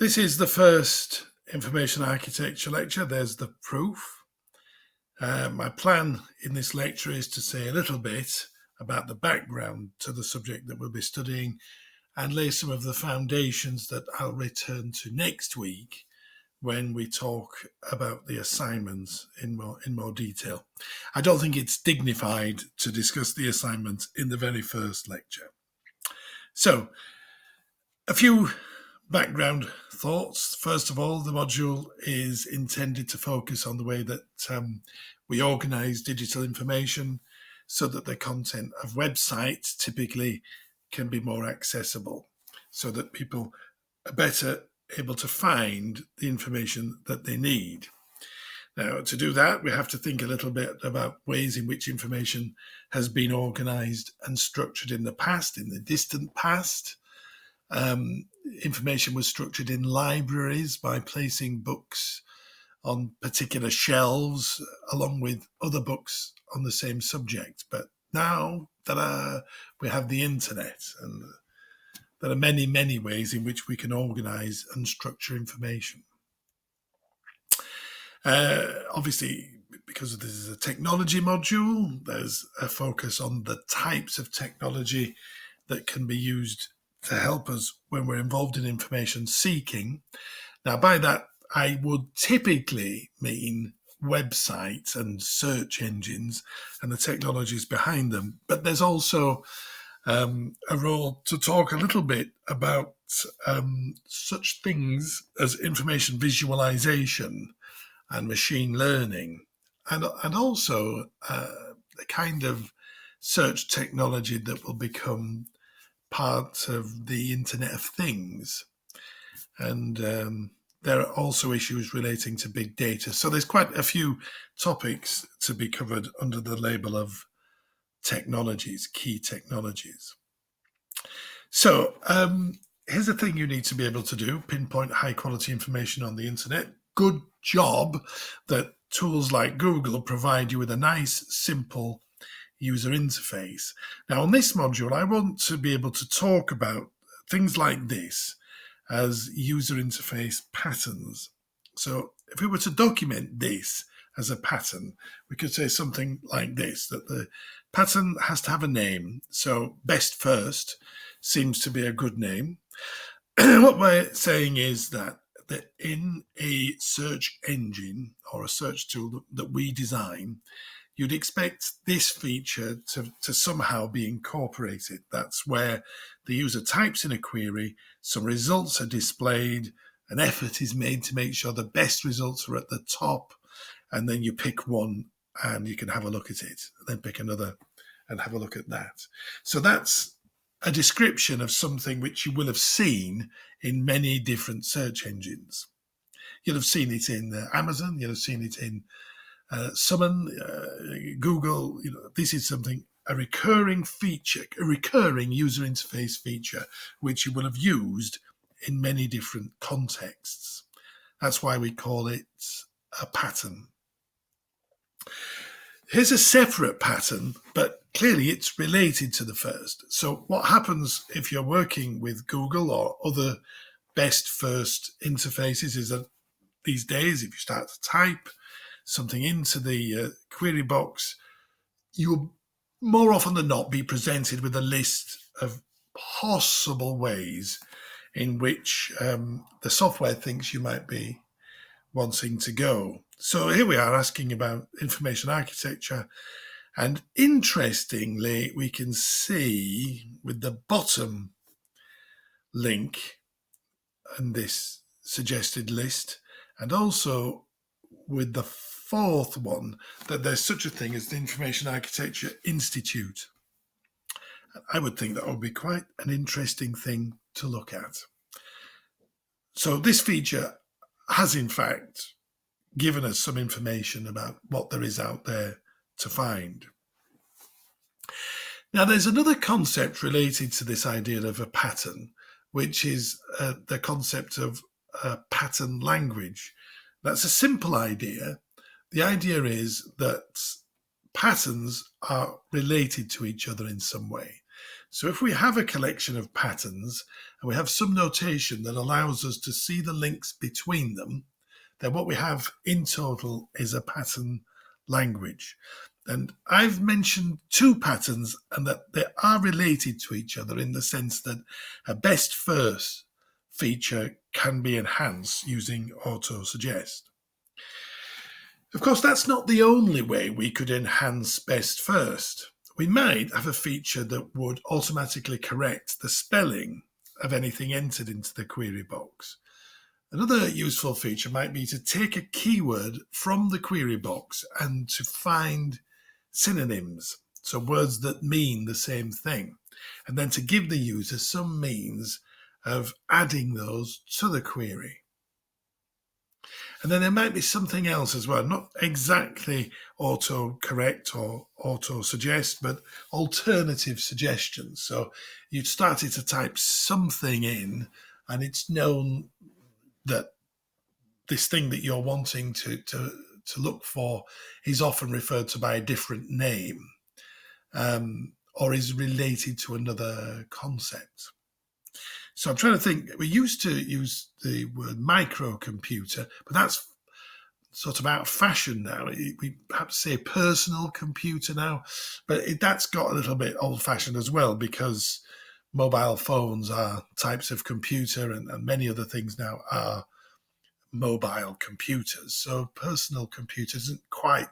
This is the first information architecture lecture. There's the proof. My plan in this lecture is to say a little bit about the background to the subject that we'll be studying and lay some of the foundations that I'll return to next week when we talk about the assignments in more detail. I don't think it's dignified to discuss the assignments in the very first lecture. So, a few background thoughts. First of all, the module is intended to focus on the way that we organize digital information so that the content of websites typically can be more accessible, so that people are better able to find the information that they need. Now, to do that, we have to think a little bit about ways in which information has been organized and structured in the past, in the distant past. Information was structured in libraries by placing books on particular shelves along with other books on the same subject. But now we have the internet, and there are many, many ways in which we can organize and structure information. Obviously, because this is a technology module, there's a focus on the types of technology that can be used to help us when we're involved in information seeking. Now, by that, I would typically mean websites and search engines and the technologies behind them. But there's also a role to talk a little bit about such things as information visualization and machine learning, and also the kind of search technology that will become part of the Internet of Things. And there are also issues relating to big data. So there's quite a few topics to be covered under the label of technologies, key technologies. So here's the thing you need to be able to do: pinpoint high quality information on the internet. Good job that tools like Google provide you with a nice, simple user interface. Now, on this module, I want to be able to talk about things like this as user interface patterns. So if we were to document this as a pattern, we could say something like this, that the pattern has to have a name. So best first seems to be a good name. What we're saying is that in a search engine or a search tool that we design, you'd expect this feature to somehow be incorporated. That's where the user types in a query, some results are displayed, an effort is made to make sure the best results are at the top, and then you pick one and you can have a look at it, then pick another and have a look at that. So that's a description of something which you will have seen in many different search engines. You'll have seen it in Amazon, you'll have seen it in Summon, Google. This is a recurring feature, a recurring user interface feature, which you will have used in many different contexts. That's why we call it a pattern. Here's a separate pattern, but clearly it's related to the first. So what happens if you're working with Google or other best first interfaces is that these days, if you start to type something into the query box, you will more often than not be presented with a list of possible ways in which the software thinks you might be wanting to go. So here we are asking about information architecture, and interestingly, we can see with the bottom link in this suggested list, and also with the fourth one, that there's such a thing as the Information Architecture Institute. I would think that would be quite an interesting thing to look at. So this feature has in fact given us some information about what there is out there to find. Now, there's another concept related to this idea of a pattern, which is the concept of pattern language. That's a simple idea. The idea is that patterns are related to each other in some way. So if we have a collection of patterns and we have some notation that allows us to see the links between them, then what we have in total is a pattern language. And I've mentioned two patterns and that they are related to each other in the sense that a best first feature can be enhanced using auto-suggest. Of course, that's not the only way we could enhance best first. We might have a feature that would automatically correct the spelling of anything entered into the query box. Another useful feature might be to take a keyword from the query box and to find synonyms, so words that mean the same thing, and then to give the user some means of adding those to the query. And then there might be something else as well, not exactly auto-correct or auto-suggest, but alternative suggestions. So you've started to type something in and it's known that this thing that you're wanting to look for is often referred to by a different name, or is related to another concept. So I'm trying to think, we used to use the word microcomputer, but that's sort of out of fashion now. We perhaps say personal computer now, but that's got a little bit old fashioned as well, because mobile phones are types of computer and many other things now are mobile computers. So personal computer isn't quite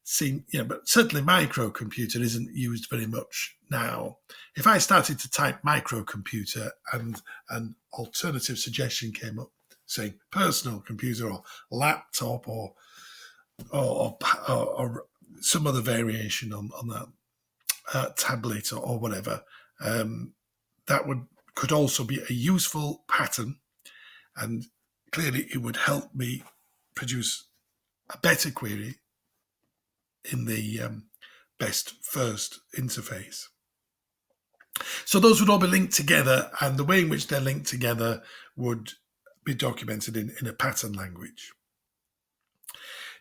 seen, but certainly microcomputer isn't used very much now. If I started to type microcomputer and an alternative suggestion came up saying personal computer or laptop or some other variation on that, tablet or whatever, that could also be a useful pattern, and clearly it would help me produce a better query in the best first interface. So those would all be linked together, and the way in which they're linked together would be documented in a pattern language.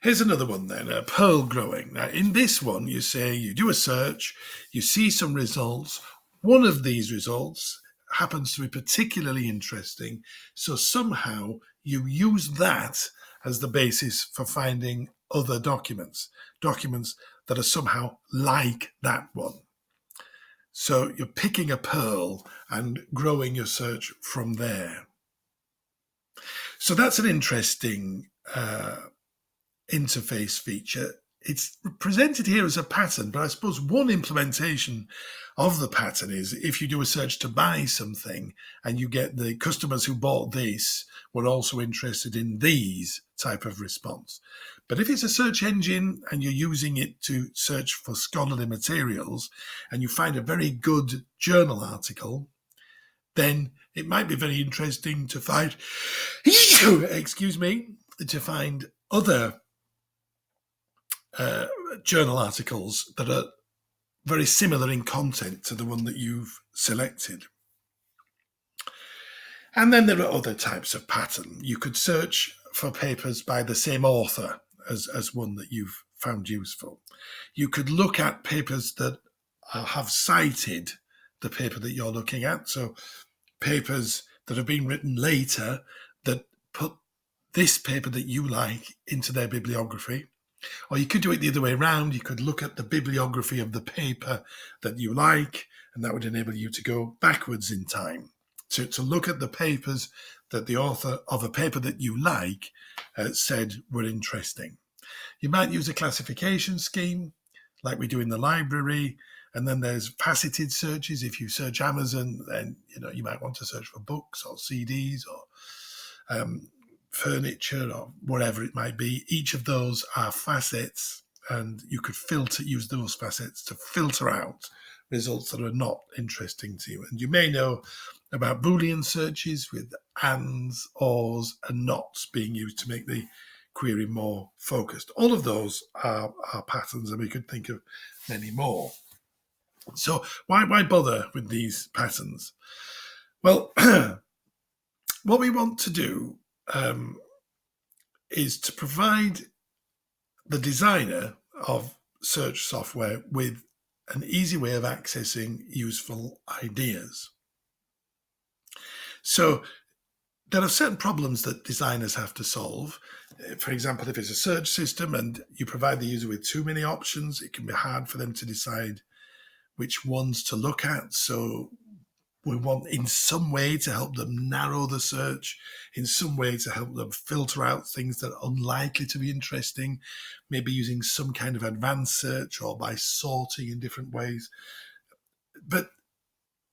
Here's another one then, Perl growing. Now in this one, you say you do a search, you see some results. One of these results happens to be particularly interesting, so somehow you use that as the basis for finding other documents that are somehow like that one. So you're picking a Perl and growing your search from there. So that's an interesting interface feature. It's presented here as a pattern, but I suppose one implementation of the pattern is if you do a search to buy something and you get the customers who bought this were also interested in these type of response. But if it's a search engine and you're using it to search for scholarly materials and you find a very good journal article, then it might be very interesting to find, to find other journal articles that are very similar in content to the one that you've selected. And then there are other types of pattern. You could search for papers by the same author as one that you've found useful. You could look at papers that have cited the paper that you're looking at. So papers that have been written later that put this paper that you like into their bibliography. Or you could do it the other way around. You could look at the bibliography of the paper that you like, and that would enable you to go backwards in time, to look at the papers that the author of a paper that you like said were interesting. You might use a classification scheme like we do in the library, and then there's faceted searches. If you search Amazon, then you might want to search for books or CDs or furniture or whatever it might be. Each of those are facets, and you could use those facets to filter out results that are not interesting to you. And you may know about Boolean searches with ands, ors, and nots being used to make the query more focused. All of those are patterns, and we could think of many more. So why bother with these patterns? Well, what we want to do is to provide the designer of search software with an easy way of accessing useful ideas. So there are certain problems that designers have to solve. For example, if it's a search system and you provide the user with too many options, it can be hard for them to decide which ones to look at. So we want in some way to help them narrow the search, in some way to help them filter out things that are unlikely to be interesting, maybe using some kind of advanced search or by sorting in different ways. But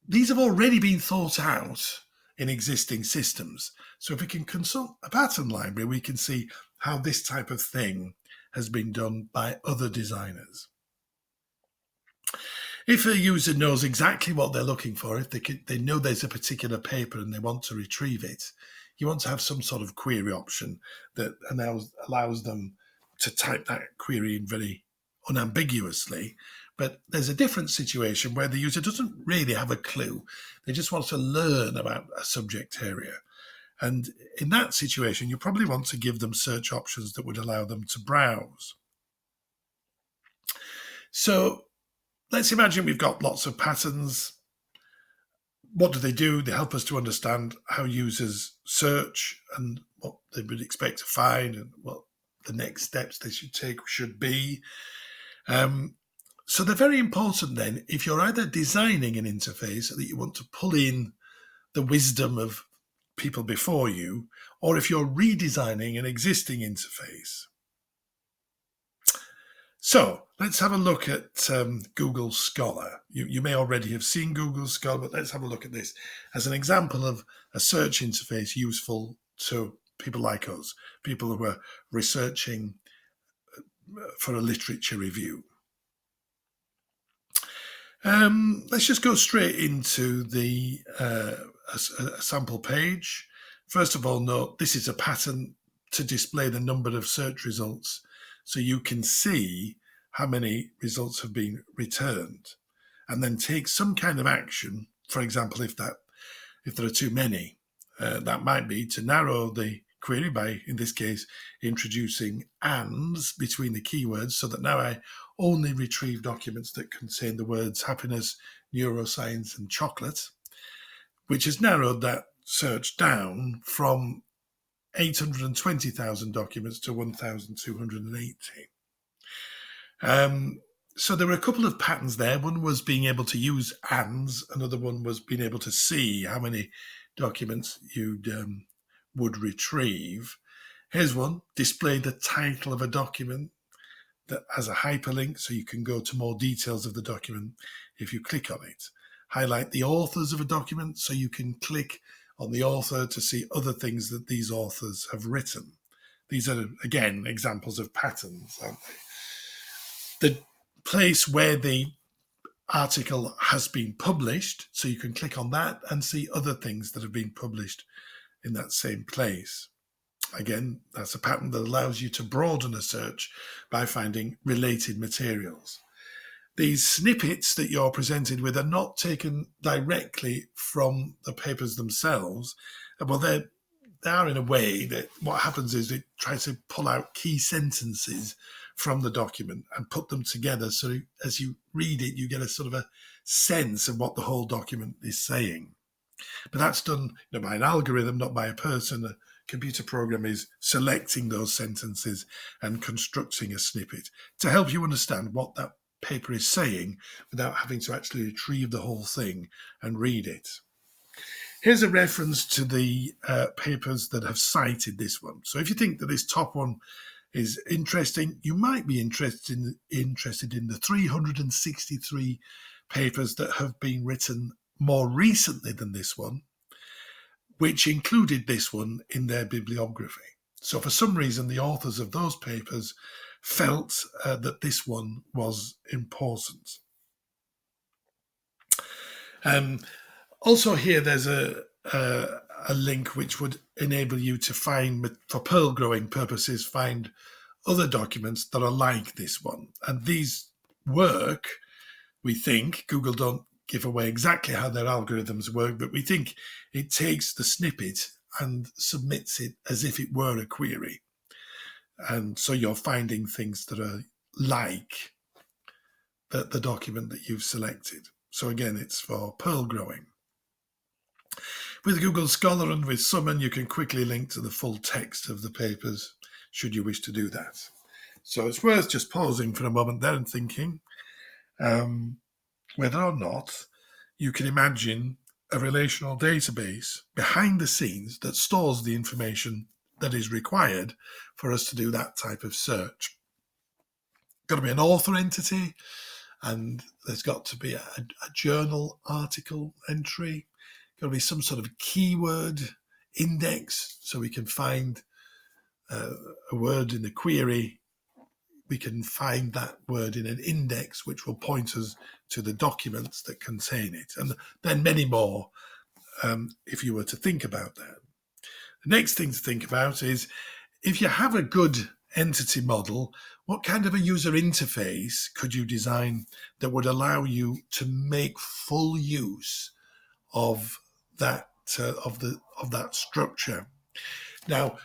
these have already been thought out in existing systems. So if we can consult a pattern library, we can see how this type of thing has been done by other designers. If a user knows exactly what they're looking for, if they know there's a particular paper and they want to retrieve it, you want to have some sort of query option that allows them to type that query in very unambiguously. But there's a different situation where the user doesn't really have a clue. They just want to learn about a subject area. And in that situation, you probably want to give them search options that would allow them to browse. So let's imagine we've got lots of patterns. What do? They help us to understand how users search and what they would expect to find and what the next steps they should take should be. So they're very important then if you're either designing an interface that you want to pull in the wisdom of people before you, or if you're redesigning an existing interface. So let's have a look at Google Scholar. You may already have seen Google Scholar, but let's have a look at this as an example of a search interface useful to people like us, people who are researching for a literature review. Let's just go straight into the a sample page. First of all, note this is a pattern to display the number of search results, so you can see how many results have been returned, and then take some kind of action. For example, if there are too many, that might be to narrow the query by, in this case, introducing ands between the keywords, so that now I only retrieve documents that contain the words happiness, neuroscience, and chocolate, which has narrowed that search down from 820,000 documents to 1,280. So there were a couple of patterns there. One was being able to use ands. Another one was being able to see how many documents you would retrieve. Here's one: display the title of a document that has a hyperlink, so you can go to more details of the document if you click on it. Highlight the authors of a document, so you can click on the author to see other things that these authors have written. These are, again, examples of patterns, aren't they? The place where the article has been published, so you can click on that and see other things that have been published in that same place. Again, that's a pattern that allows you to broaden a search by finding related materials. These snippets that you're presented with are not taken directly from the papers themselves. Well, they are in a way that what happens is it tries to pull out key sentences from the document and put them together, so as you read it, you get a sort of a sense of what the whole document is saying. But that's done by an algorithm, not by a person. A computer program is selecting those sentences and constructing a snippet to help you understand what that paper is saying without having to actually retrieve the whole thing and read it. Here's a reference to the papers that have cited this one. So if you think that this top one is interesting, you might be interested in the 363 papers that have been written more recently than this one, which included this one in their bibliography. So for some reason, the authors of those papers felt that this one was important. Also here, there's a link which would enable you to find, for pearl growing purposes, find other documents that are like this one. And these work, we think. Google don't give away exactly how their algorithms work, but we think it takes the snippet and submits it as if it were a query. And so you're finding things that are like the document that you've selected. So again, it's for Perl growing. With Google Scholar and with Summon, you can quickly link to the full text of the papers, should you wish to do that. So it's worth just pausing for a moment there and thinking whether or not you can imagine a relational database behind the scenes that stores the information that is required for us to do that type of search. Got to be an author entity, and there's got to be a journal article entry. Got to be some sort of keyword index so we can find a word in the query. We can find that word in an index, which will point us to the documents that contain it. And then many more, if you were to think about that. The next thing to think about is, if you have a good entity model, what kind of a user interface could you design that would allow you to make full use of that structure? Now,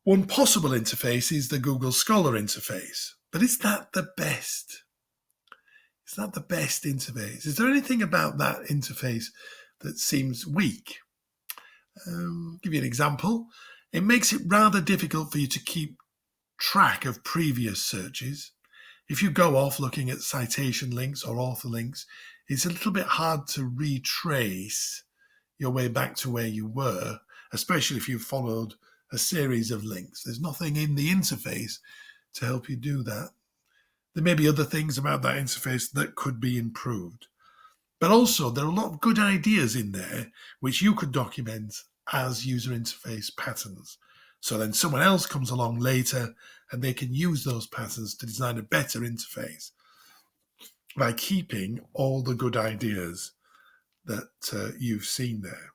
one possible interface is the Google Scholar interface, but is that the best? Is that the best interface? Is there anything about that interface that seems weak? Give you an example. It makes it rather difficult for you to keep track of previous searches. If you go off looking at citation links or author links, it's a little bit hard to retrace your way back to where you were, especially if you followed a series of links. There's nothing in the interface to help you do that. There may be other things about that interface that could be improved. But also, there are a lot of good ideas in there which you could document as user interface patterns. So then someone else comes along later and they can use those patterns to design a better interface by keeping all the good ideas that you've seen there.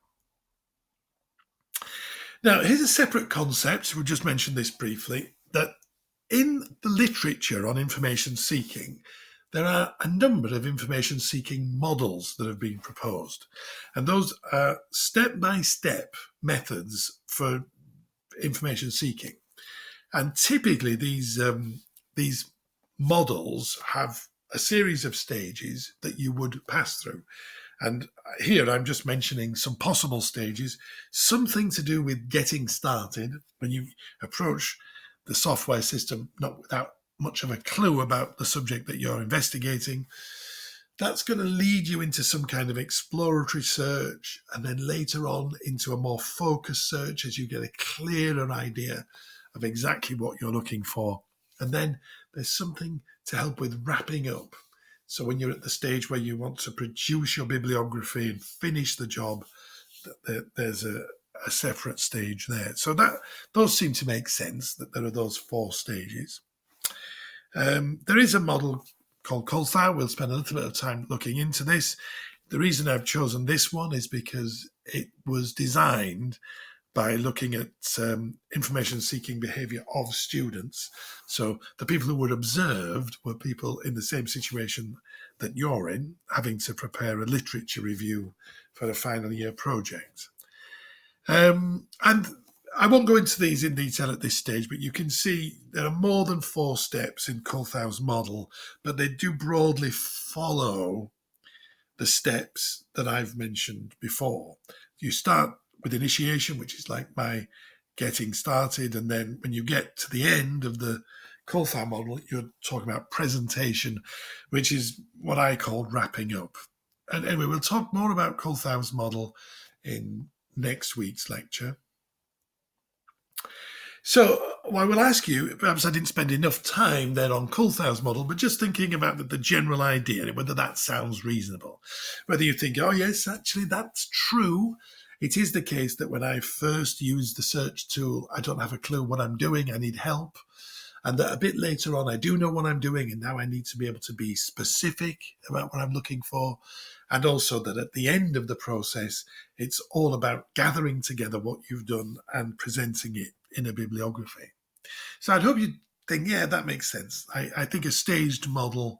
Now, here's a separate concept. We'll just mention this briefly, that in the literature on information seeking, there are a number of information seeking models that have been proposed. And those are step-by-step methods for information seeking. And typically these models have a series of stages that you would pass through. And here I'm just mentioning some possible stages, something to do with getting started when you approach the software system, not without much of a clue about the subject that you're investigating. That's going to lead you into some kind of exploratory search, and then later on into a more focused search as you get a clearer idea of exactly what you're looking for. And then there's something to help with wrapping up. So when you're at the stage where you want to produce your bibliography and finish the job, there's a separate stage there. So that those seem to make sense, that there are those 4 stages. There is a model called Kuldthau. We'll spend a little bit of time looking into this. The reason I've chosen this one is because it was designed by looking at information seeking behavior of students. So the people who were observed were people in the same situation that you're in, having to prepare a literature review for a final year project. And I won't go into these in detail at this stage, but you can see there are more than 4 steps in Kuldthau's model, but they do broadly follow the steps that I've mentioned before. You start with initiation, which is like my getting started, and then when you get to the end of the Kuldthau model, you're talking about presentation, which is what I called wrapping up. And anyway, we'll talk more about Kuldthau's model in next week's lecture. So I will ask you, perhaps I didn't spend enough time there on Kuldthau's model, but just thinking about the general idea, whether that sounds reasonable, whether you think, oh yes, actually that's true. It is the case that when I first use the search tool, I don't have a clue what I'm doing, I need help. And that a bit later on, I do know what I'm doing, and now I need to be able to be specific about what I'm looking for. And also that at the end of the process, it's all about gathering together what you've done and presenting it in a bibliography. So I'd hope you think, yeah, that makes sense. I think a staged model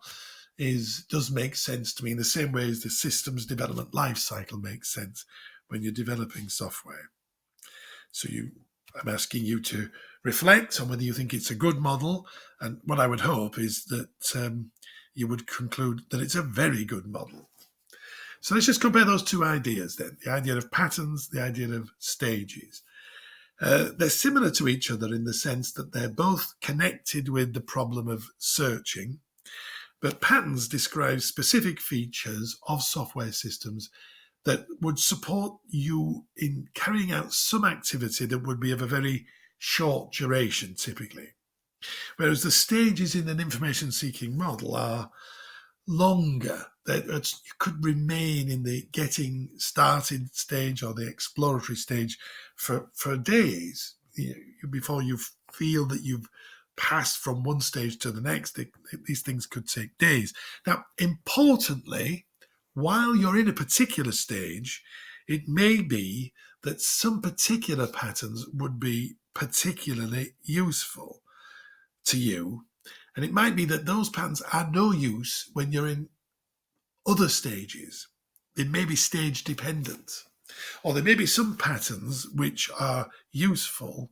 does make sense to me in the same way as the systems development life cycle makes sense when you're developing software. So I'm asking you to reflect on whether you think it's a good model. And what I would hope is that you would conclude that it's a very good model. So let's just compare those two ideas then, the idea of patterns, the idea of stages. They're similar to each other in the sense that they're both connected with the problem of searching, but patterns describe specific features of software systems that would support you in carrying out some activity that would be of a very short duration, typically. Whereas the stages in an information-seeking model are longer. You could remain in the getting started stage or the exploratory stage for days before you feel that you've passed from one stage to the next. These things could take days. Now, importantly, while you're in a particular stage, it may be that some particular patterns would be particularly useful to you. And it might be that those patterns are no use when you're in other stages. They may be stage dependent. Or there may be some patterns which are useful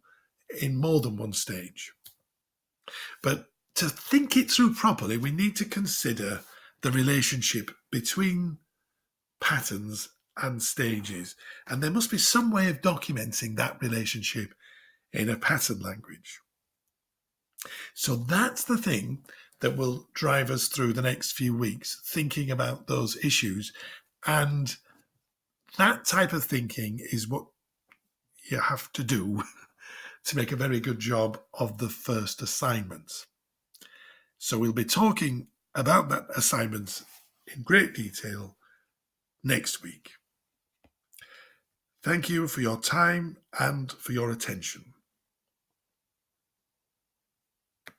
in more than one stage. But to think it through properly, we need to consider the relationship between patterns and stages. And there must be some way of documenting that relationship in a pattern language. So that's the thing that will drive us through the next few weeks, thinking about those issues. And that type of thinking is what you have to do to make a very good job of the first assignment. So we'll be talking about that assignment in great detail next week. Thank you for your time and for your attention.